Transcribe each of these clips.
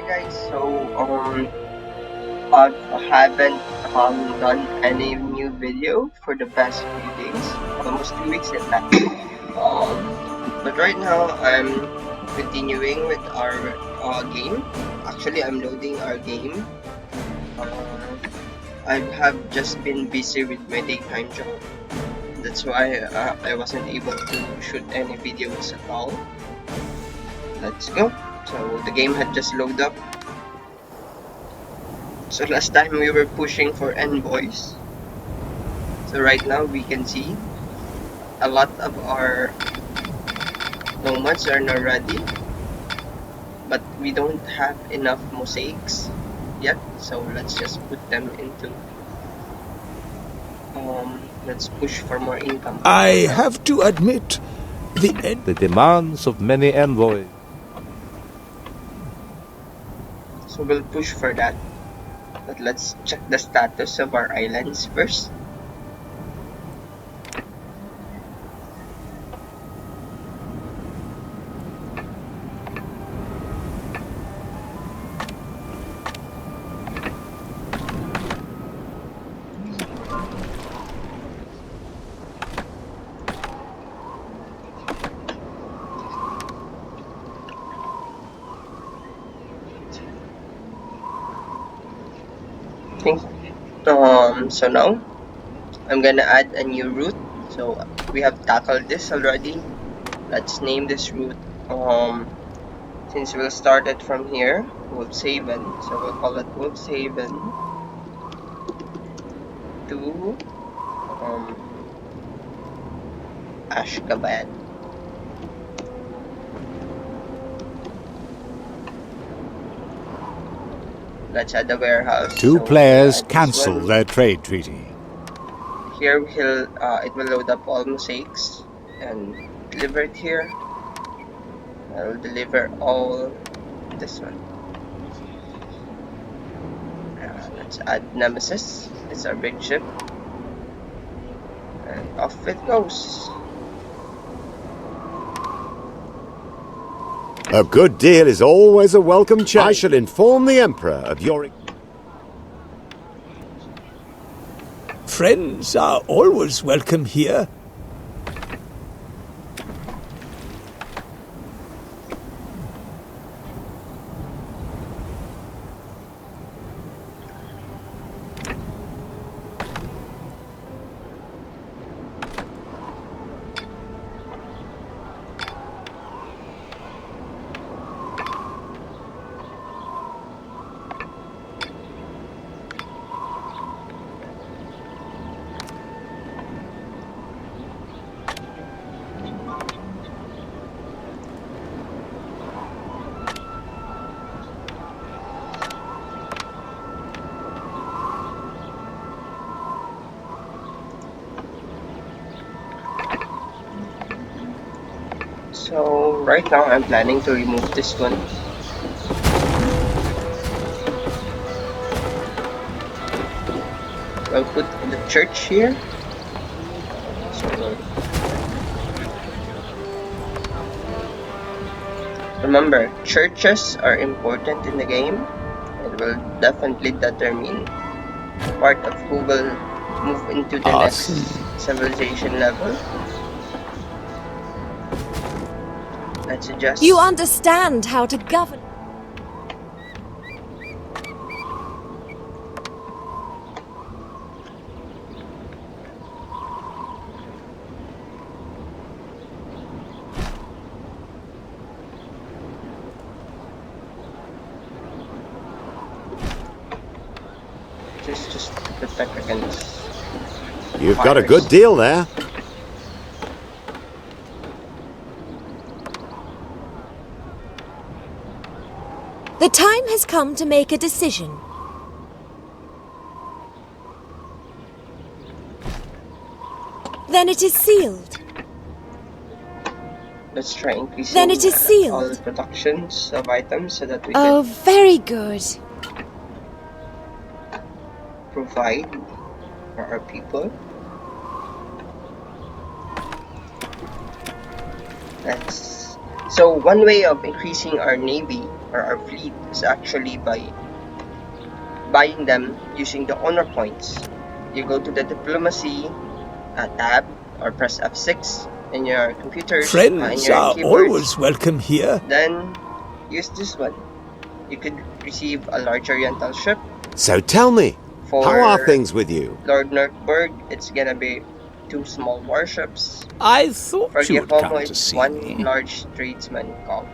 guys, I haven't done any new video for the past few days, almost 2 weeks in fact. But right now I'm continuing with our game. Actually, I'm loading our game. I have just been busy with my daytime job. That's why I wasn't able to shoot any videos at all. Let's go. So the game had just loaded up. So last time we were pushing for envoys. So right now we can see a lot of our nomads are now ready, but we don't have enough mosaics yet. So let's just put them into let's push for more income. I have to admit, the demands of many envoys. So we'll push for that. But let's check the status of our islands first. So now I'm gonna add a new route. So we have tackled this already. Let's name this route. Since we'll start it from here, Wolfshaven. So we'll call it Wolfshaven to Ashgabat. Let's add a warehouse. Two players cancel their trade treaty. Here it will load up all mosaics and deliver it here. I'll deliver all this one. Let's add Nemesis. It's our big ship. And off it goes. A good deal is always a welcome change. I shall inform the Emperor of your... Friends are always welcome here. So right now I'm planning to remove this one. I'll put the church here. So remember, churches are important in the game. It will definitely determine part of who will move into the next civilization level. Let's adjust. You understand how to govern. Just protect against. You've got a good deal there. The time has come to make a decision. Then it is sealed. Let's try increasing Then it is sealed. all the productions of items so that we Oh, can very good. provide for our people. Let's So one way of increasing our navy or our fleet is actually by buying them using the honor points. You go to the diplomacy tab or press F6 in your computers, in Friends your are keyboards. always welcome here. Then use this one. You could receive a large oriental ship. So tell me, how are For things with you? Lord Nurkburg, it's gonna be 2 small warships. I For thought you would Giacomo, come to it's see 1 me. large tradesman cog.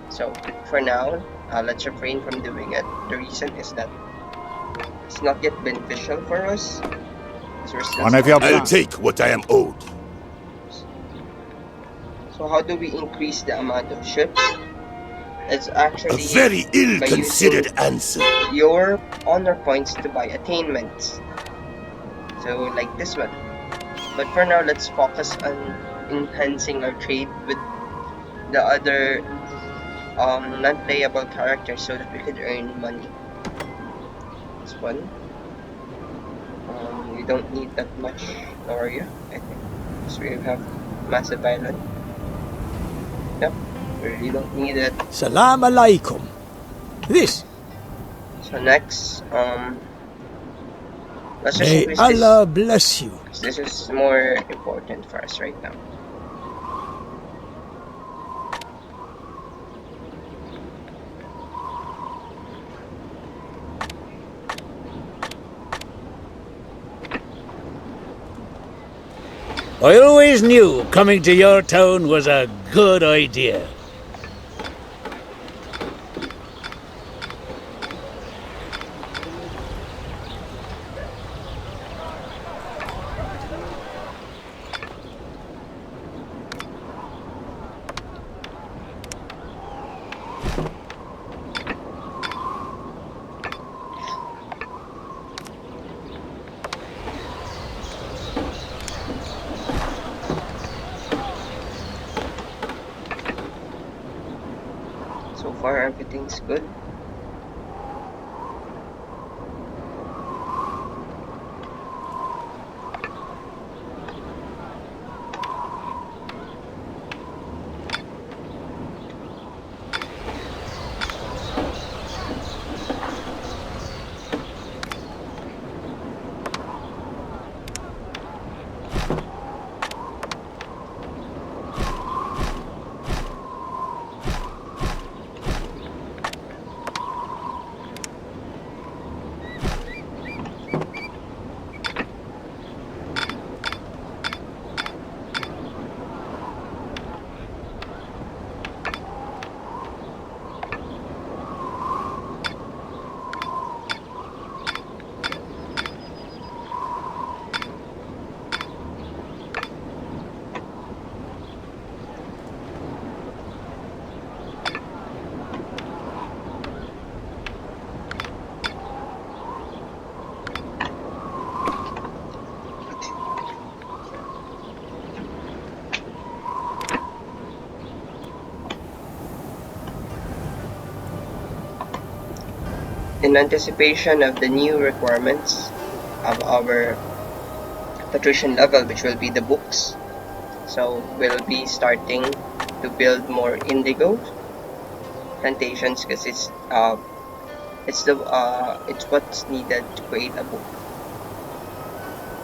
So for now, let's refrain from doing it. The reason is that it's not yet beneficial for us, because we're still One of your small. I'll take what I am owed. So how do we increase the amount of ships? It's A actually very by using ill-considered answer. your honor points to buy attainments. So like this one. But for now, let's focus on enhancing our trade with the other non-playable characters so that we could earn money. This one. We don't need that much Noria, I think. Because we have massive island. Yep, we really don't need it. Salam alaikum. This. So next, let's just May increase this. Allah bless you. This is more important for us right now. I always knew coming to your town was a good idea. So far, everything's good. In anticipation of the new requirements of our patrician level, which will be the books, so we'll be starting to build more indigo plantations because it's what's needed to create a book.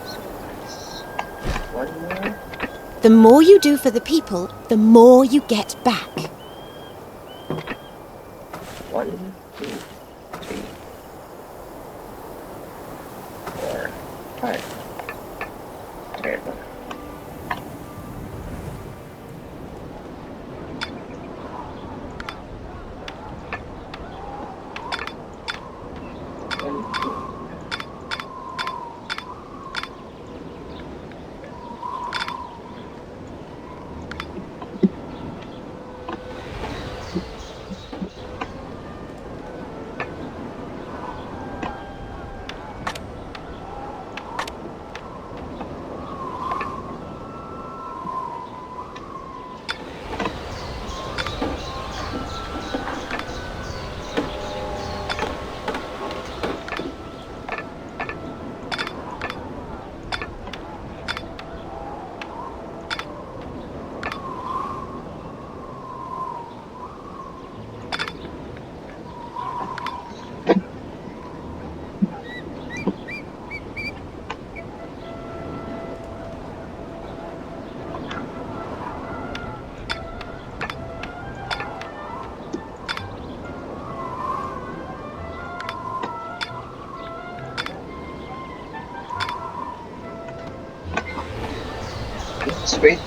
So let's one more. The more you do for the people, the more you get back. 1, 2, 3, 4, 5. There. Let's wait.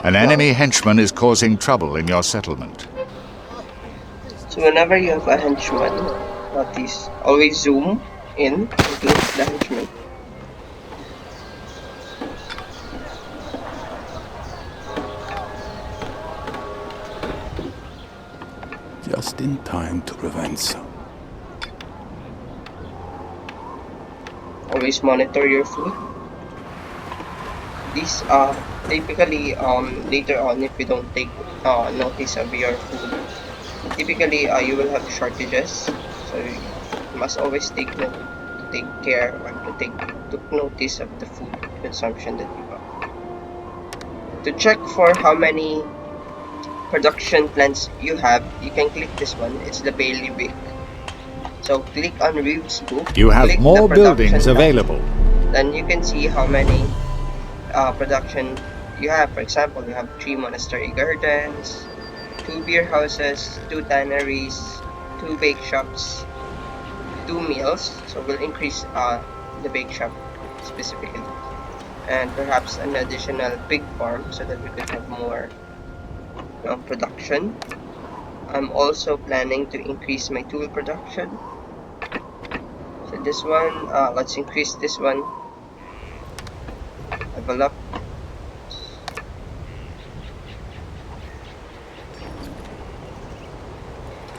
An enemy henchman is causing trouble in your settlement. So whenever you have a henchman, notice, always zoom in into the henchman. Just in time to prevent some. Always monitor your food. These typically later on, if you don't take notice of your food, typically you will have shortages. So you must always take care or took notice of the food consumption that you have. To check for how many production plants you have, you can click this one. It's the bailiwick. So click on Reeves book. You have click more the production buildings tab. available. Then you can see how many production you have. For example, you have 3 monastery gardens, 2 beer houses, 2 tanneries, 2 bake shops, 2 mills. So we'll increase the bake shop specifically, and perhaps an additional pig farm so that we could have more production. I'm also planning to increase my tool production. So this one, let's increase this one. Level up.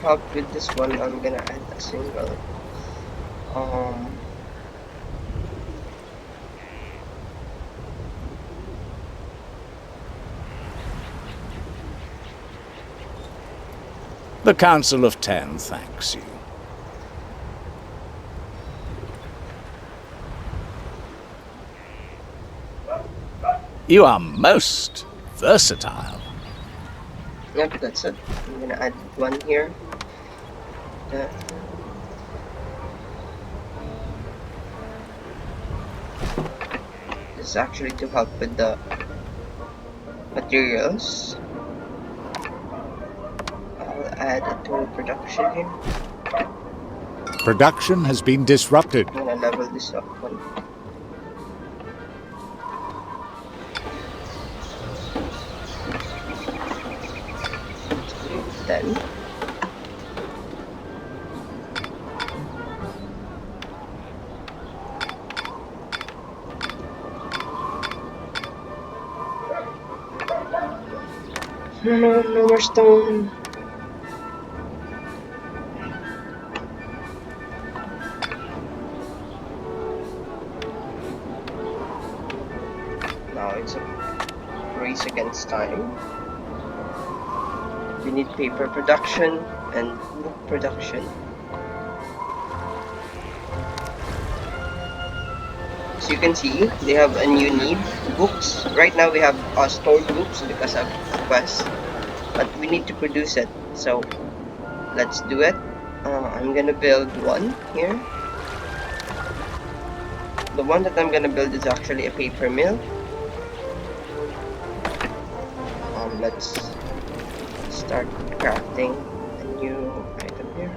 Help with this one, I'm gonna add a single The Council of Ten thanks you. You are most versatile. Yep, that's it. I'm gonna add one here. This is actually to help with the materials. I'll add a tool production here. Production has been disrupted. I'm gonna level this up one. Then no more stone. Now it's a race against time. We need paper production and book production. So you can see they have a new need. Books. Right now we have stored books because of a quest, but we need to produce it. So let's do it. I'm gonna build one here. The one that I'm gonna build is actually a paper mill. Let's start crafting a new item here.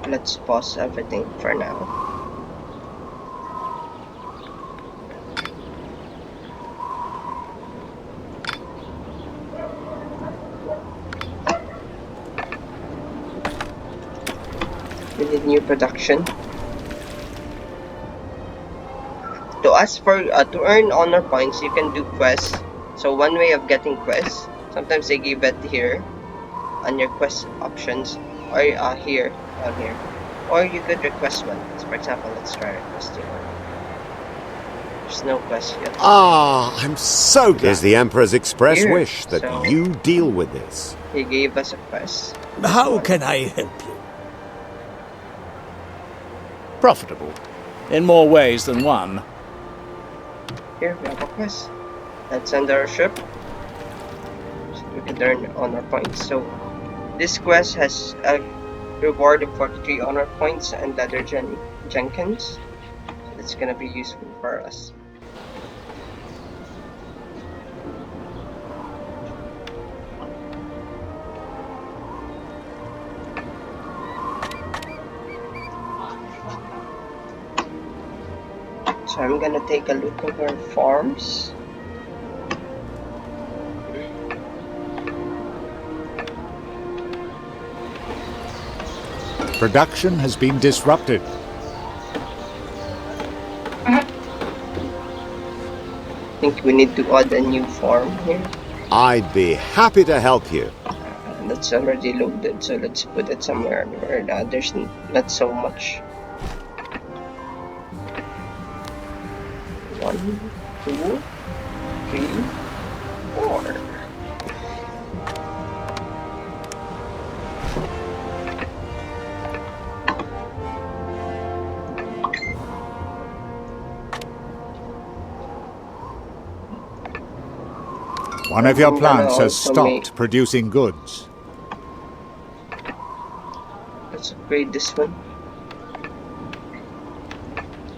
Let's pause everything for now. We need new production. To ask for to earn honor points, you can do quests. So one way of getting quests Sometimes they give it here on your quest options, or here, down here. Or you could request one. So for example, let's try requesting one. There's no quest yet. Ah, I'm so glad. It is the Emperor's express Here, wish that so you deal with this. he gave us a quest. This How one. can I help you? Profitable. In more ways than one. Here we have a quest. Let's send our ship. So we can earn honor points. So this quest has a reward of 43 honor points and leather Jenkins. So it's gonna be useful for us. So I'm gonna take a look at our farms. Production has been disrupted. I think we need to add a new farm here. I'd be happy to help you. That's already loaded, so let's put it somewhere where there's not so much. 1, 2, 3, 4. One of your plants has also stopped producing goods. Let's upgrade this one.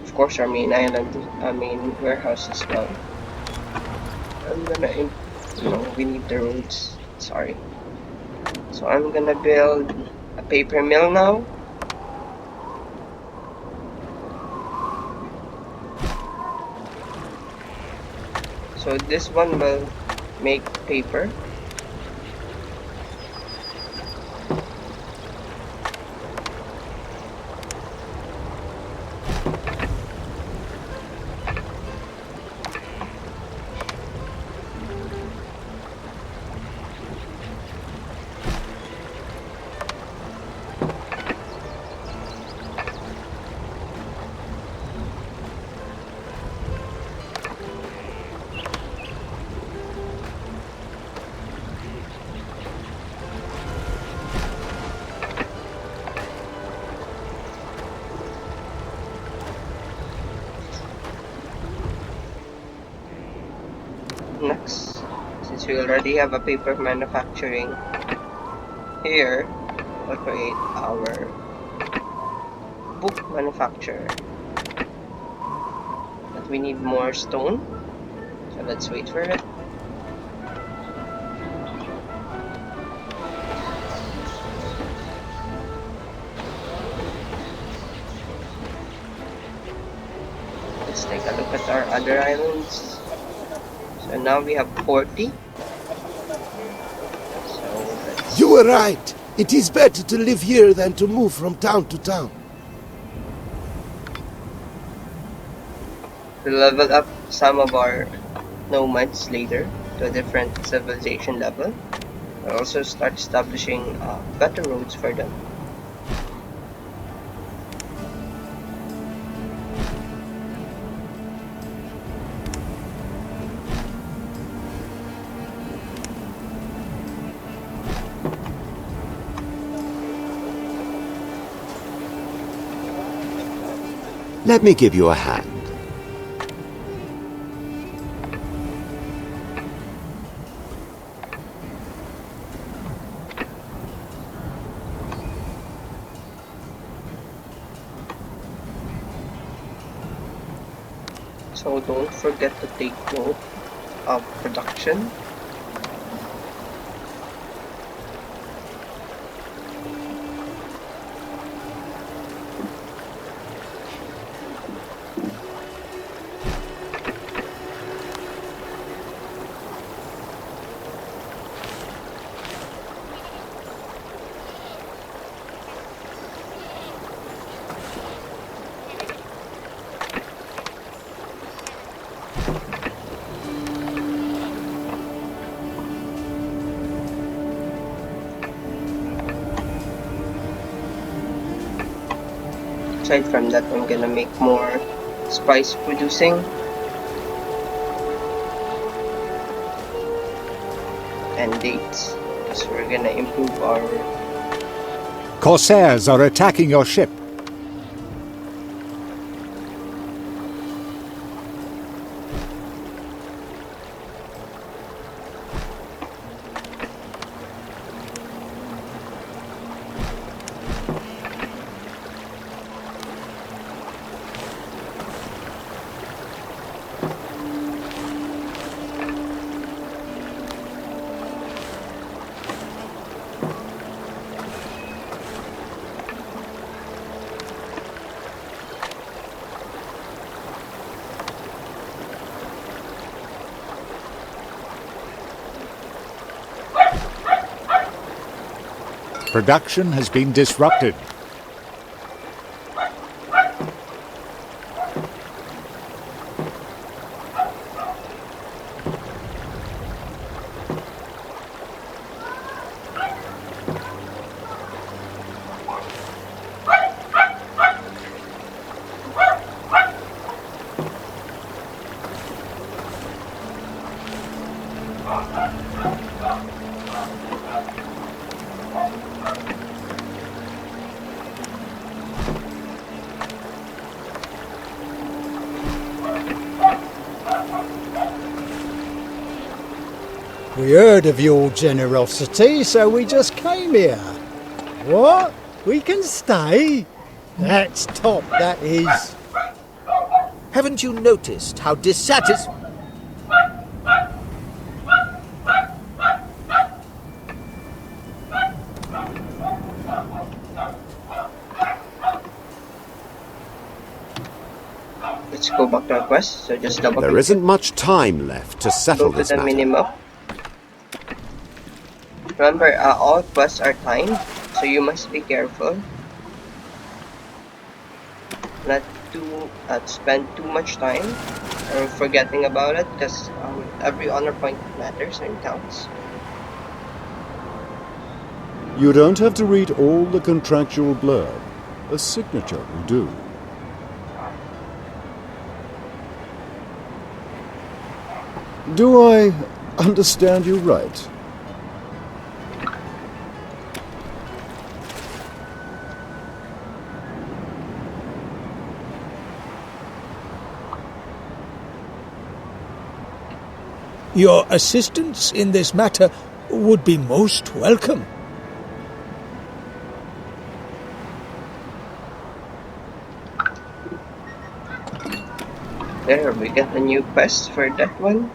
Of course, our main main warehouse as well. I'm gonna, we need the roads. Sorry. So I'm gonna build a paper mill now. So this one will make paper. Next, since we already have a paper manufacturing here, we'll create our book manufacturer. But we need more stone, so let's wait for it. Let's take a look at our other islands. So now we have 40. So You were right. It is better to live here than to move from town to town. we'll level up some of our nomads later to a different civilization level. We'll also start establishing better roads for them. Let me give you a hand. So don't forget to take note of production. Aside from that, I'm gonna make more spice producing and dates, because we're gonna improve our... Corsairs are attacking your ship. Production has been disrupted. We heard of your generosity, so we just came here. What? We can stay? That's top, that is. Haven't you noticed how dissatisfied... Let's go back to our quest, so just double There click isn't much time left to settle go to this the matter. minimap. Remember, all quests are timed, so you must be careful not to spend too much time or forgetting about it, because every honor point matters and counts. You don't have to read all the contractual blurb. A signature will do. Do I understand you right? Your assistance in this matter would be most welcome. There, we get a new quest for that one.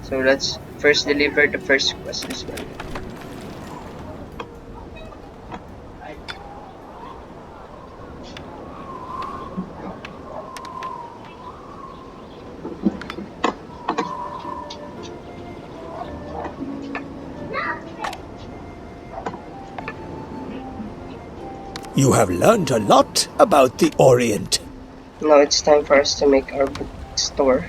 So let's first deliver the first quest as well. You have learned a lot about the Orient. Now it's time for us to make our bookstore.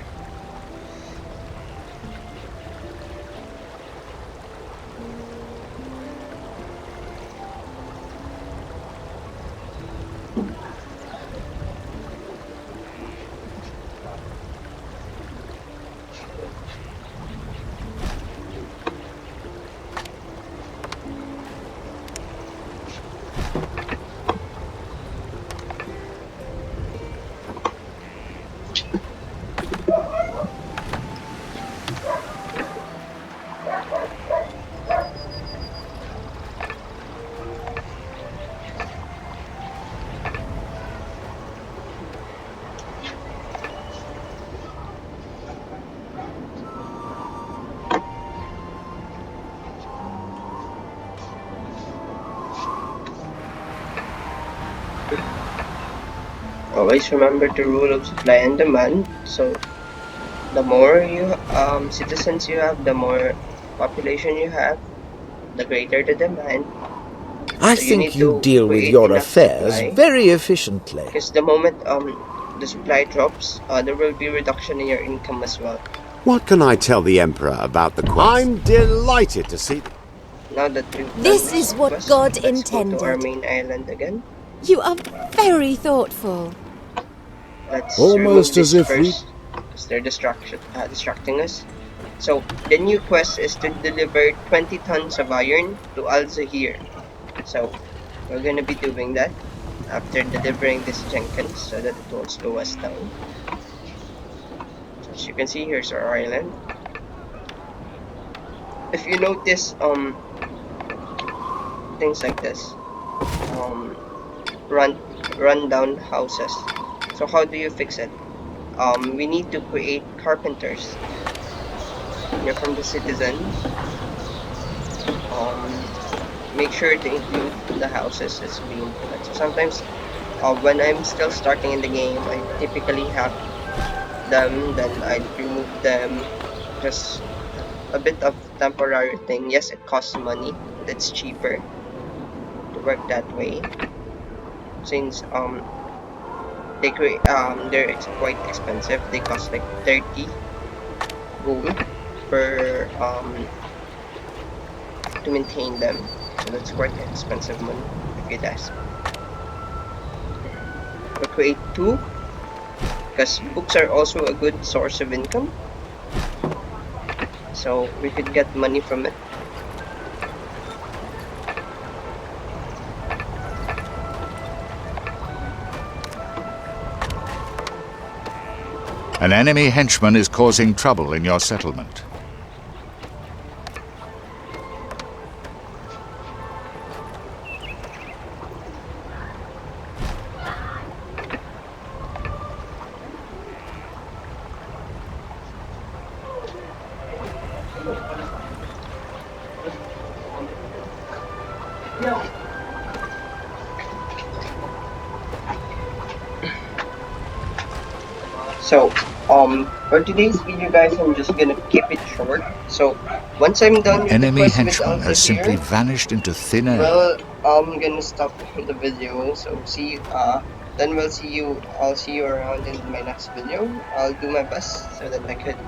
Always remember the rule of supply and demand. So the more citizens you have, the more population you have, the greater the demand. I So think you deal with your affairs very efficiently. Because the moment the supply drops, there will be reduction in your income as well. What can I tell the Emperor about the quest? I'm delighted to see... Now that we've done This is what quest, God let's go to our intended. main island again. You are very thoughtful. Let's Almost remove as this if we... first, because they're distracting us. So the new quest is to deliver 20 tons of iron to Al Zahir. So we're gonna be doing that after delivering this Jenkins so that it won't slow us down. So as you can see, here's our island. If you notice things like this, um run down houses. So how do you fix it? We need to create carpenters. You're from the citizen. Make sure to include the houses as being put. So sometimes when I'm still starting in the game, I typically have them, then I remove them. Just a bit of temporary thing. Yes, it costs money, but it's cheaper to work that way since they're quite expensive. They cost like 30 gold per to maintain them. So that's quite expensive money if you'd ask. We'll create two because books are also a good source of income. So we could get money from it. An enemy henchman is causing trouble in your settlement. So for today's video, guys, I'm just gonna keep it short. So once I'm done An with the enemy quest with henchman has simply Alzahir, vanished into thin air. well, I'm gonna stop the video. So then I'll see you around in my next video. I'll do my best so that I could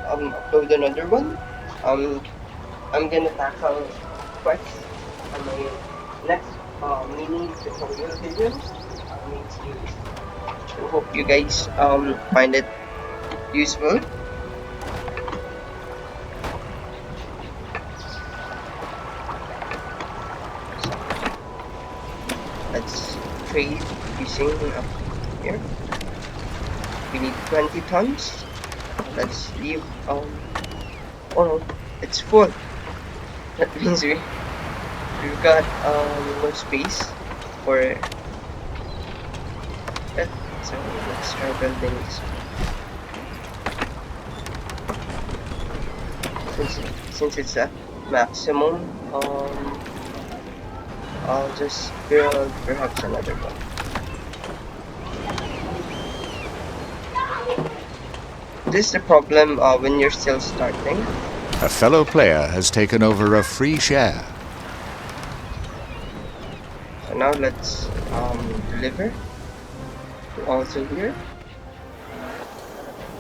upload another one. I'm gonna tackle quests on my next mini tutorial videos, mini series. So hope you guys find it useful. So let's trade using up here. We need 20 tons. Let's leave oh no, it's full. That means we've got no space for it. So let's try building this. Since it's a maximum, I'll just build perhaps another one. This is the problem when you're still starting. A fellow player has taken over a free share. So now let's deliver. Also here.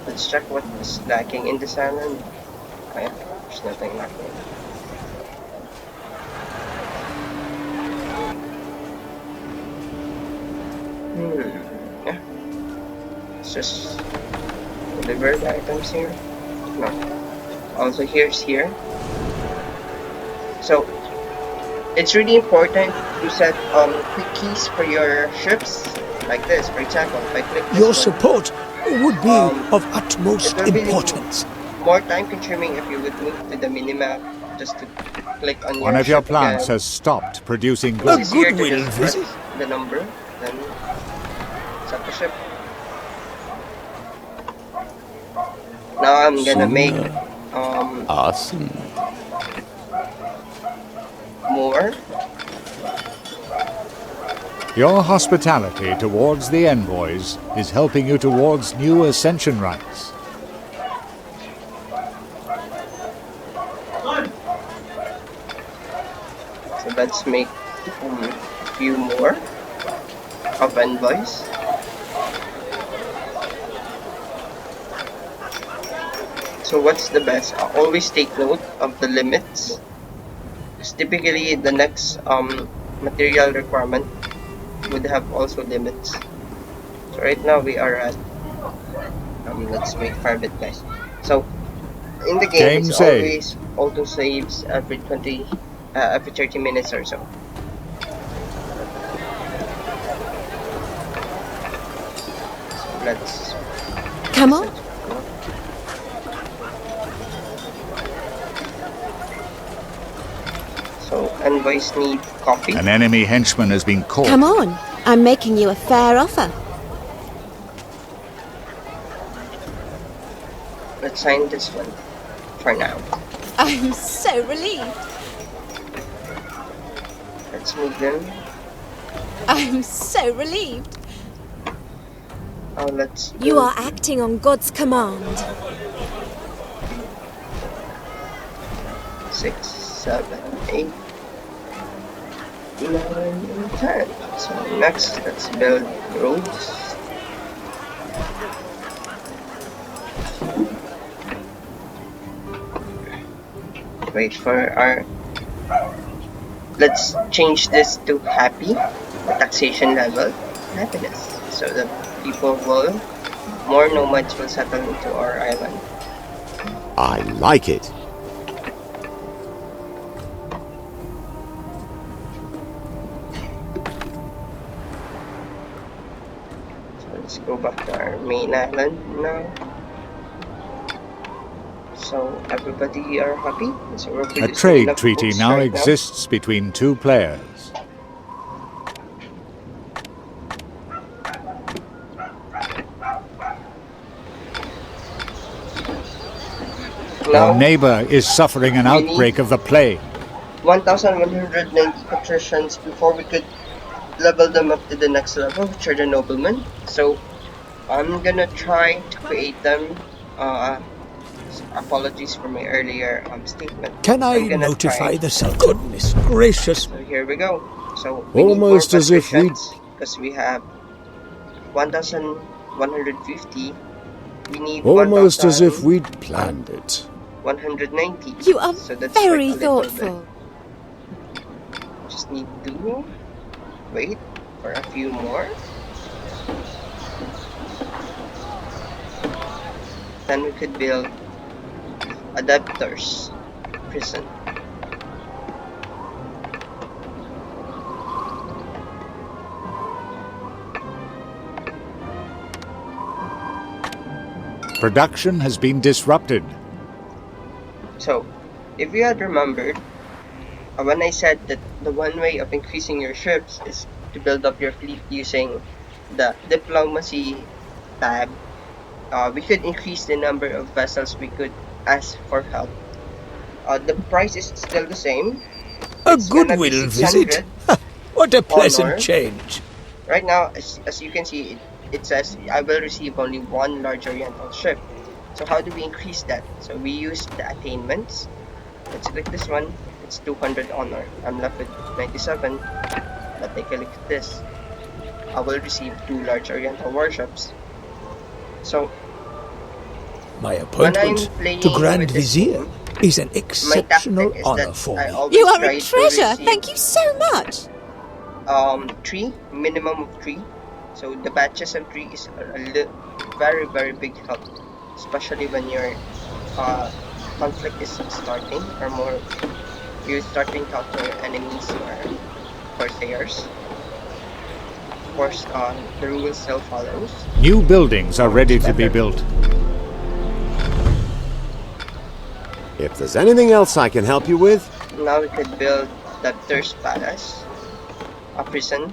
Let's check what is lacking in this island. Oh yeah, there's nothing lacking. Yeah. Let's just deliver the items here. No. Also here's here. So it's really important to set quick keys for your ships. Like this, for example, if I click this Your one, support would be of utmost it will be importance. more time consuming if you would move to the minimap just to click on One your of your ship plants again. has stopped producing A goods. It's easier to goodwill just press visit. the number, then set the ship. Now I'm gonna make Awesome. more. Your hospitality towards the envoys is helping you towards new ascension rights. So let's make a few more of envoys. So what's the best? Always take note of the limits. Because typically the next material requirement would have also limits. So right now we are at let's wait for a bit, guys. So in the game, Game it's save. always auto saves every 30 minutes or so. So let's Come on. So envoys need coffee. An enemy henchman has been caught. Come on. I'm making you a fair offer. Let's sign this one for now. I'm so relieved. Let's move them. I'm so relieved. Oh, let's. You are acting on God's command. 6, 7, 8, 9, and 10. So next, let's build roads. Wait for our. Let's change this to happy, taxation level, happiness, so that more nomads will settle into our island. I like it. So let's go back to our main island now. So everybody are happy. So we're A producing trade enough treaty books now right exists between two players. Now, Your neighbor is suffering an we need- outbreak of the plague. 1,190 patricians before we could level them up to the next level, which are the noblemen. So I'm gonna try to create them. Apologies for my earlier statement. Can I I'm gonna notify try. the Sultan? Goodness gracious. So here we go. So we Almost need more as if we- patricians because we have 1,150. We need Almost as if we'd planned it. 190. You are So that's very like a little bit. thoughtful. Just need to wait for a few more. Then we could build a debtors prison. Production has been disrupted. So, if you had remembered, when I said that the one way of increasing your ships is to build up your fleet using the diplomacy tab, we could increase the number of vessels we could ask for help. The price is still the same. A It's gonna be goodwill 600 visit? What a pleasant honor. change. Right now, as you can see, it says I will receive only one large oriental ship. So how do we increase that? So we use the attainments. Let's click this one. It's 200 honor. I'm left with 97. But take a look at this. I will receive 2 large oriental warships. So My appointment playing to Grand with this Vizier game, is an my exceptional tactic is honor that for I me. always You are try a to treasure. receive, Thank you so much. 3, minimum of 3. So the batches of 3 is a very, very big help, especially when your conflict is starting, or more you start to encounter enemies or corsairs. Of course, the rule still follows. New buildings are ready to be built. If there's anything else I can help you with, Now we could build the Thirst Palace, a prison.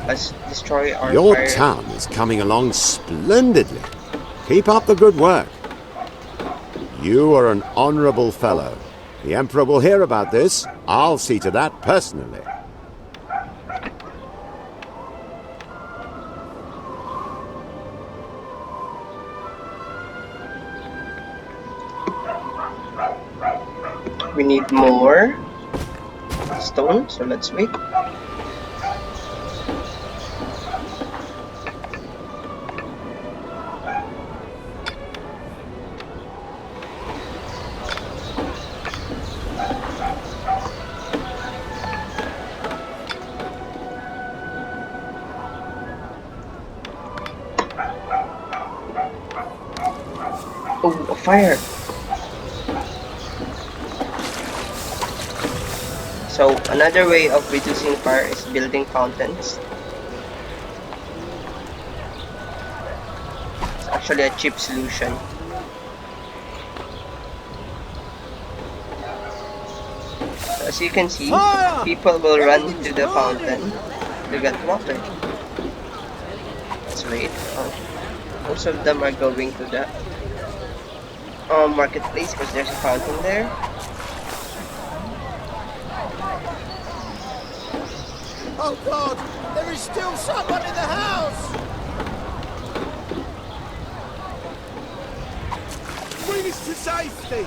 Let's destroy our your fire. town is coming along splendidly. Keep up the good work. You are an honorable fellow. The Emperor will hear about this. I'll see to that personally. We need more stone, so let's wait. fire. So another way of reducing fire is building fountains. It's actually a cheap solution. So as you can see, people will run to the fountain to get water. Let's wait. Most of them are going to the marketplace because there's a fountain there. Oh God! There is still someone in the house! Bring us to safety!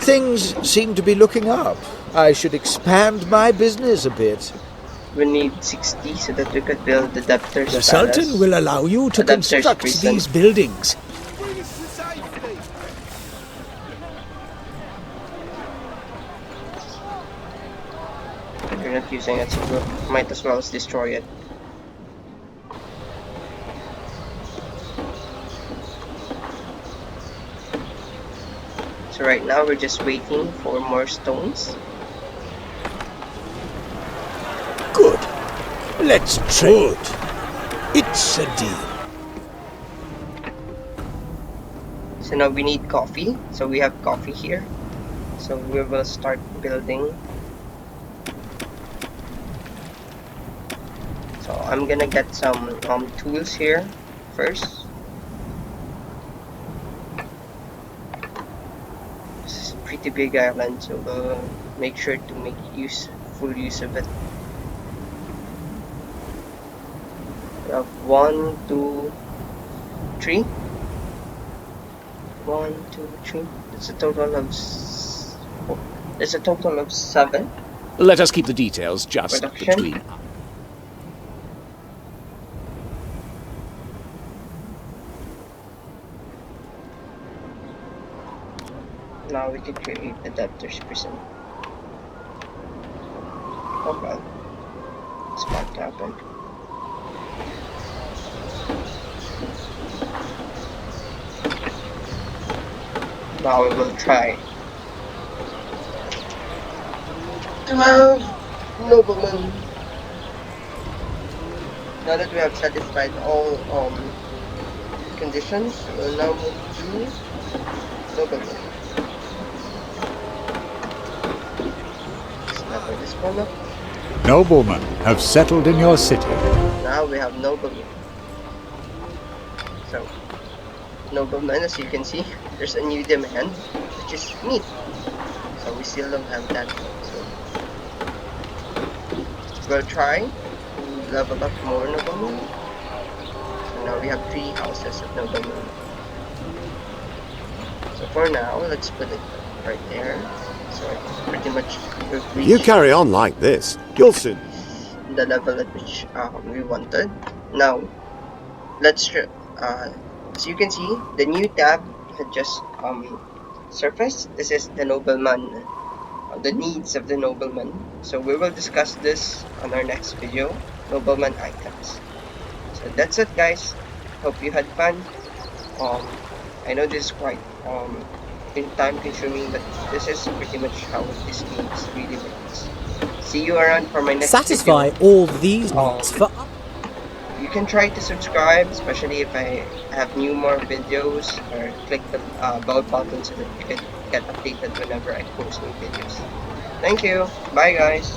Things seem to be looking up. I should expand my business a bit. We need 60 so that we could build the debtor's The palace. Sultan will allow you to A debtor's construct prison. these buildings. Bring us to safety! If you're not using it, so we might as well destroy it. So right now we're just waiting for more stones. Good. Let's trade. It's a deal. So now we need coffee. So we have coffee here. So we will start building. So I'm gonna get some tools here first. This is a pretty big island, so we'll make sure to make full use of it. We have 1, 2, 3. 1, 2, 3. It's a total of 4. There's a total of 7. Let us keep the details just Production. between us. Now we can create a debtor's prison. Oh well. It's about to happen. Now we will try. 12 noblemen. Now that we have satisfied all conditions, we'll now move to noblemen. Let's level this one up. Noblemen have settled in your city. Now we have noblemen. So, noblemen, as you can see, there's a new demand, which is meat. So we still don't have that. So we'll try to level up more noblemen. So now we have 3 houses of noblemen. So for now, let's put it right there. So it's pretty much we've If you reached carry on like this, you'll soon. the level at which we wanted. Now, let's as you can see, the new tab had just surfaced. This is the nobleman, the needs of the nobleman. So we will discuss this on our next video, nobleman items. So that's it, guys. Hope you had fun. I know this is quite time consuming, but this is pretty much how this game really works. See you around for my next Satisfy video. all these needs for You can try to subscribe, especially if I have more videos, or click the bell button so that you can get updated whenever I post new videos. Thank you. Bye, guys.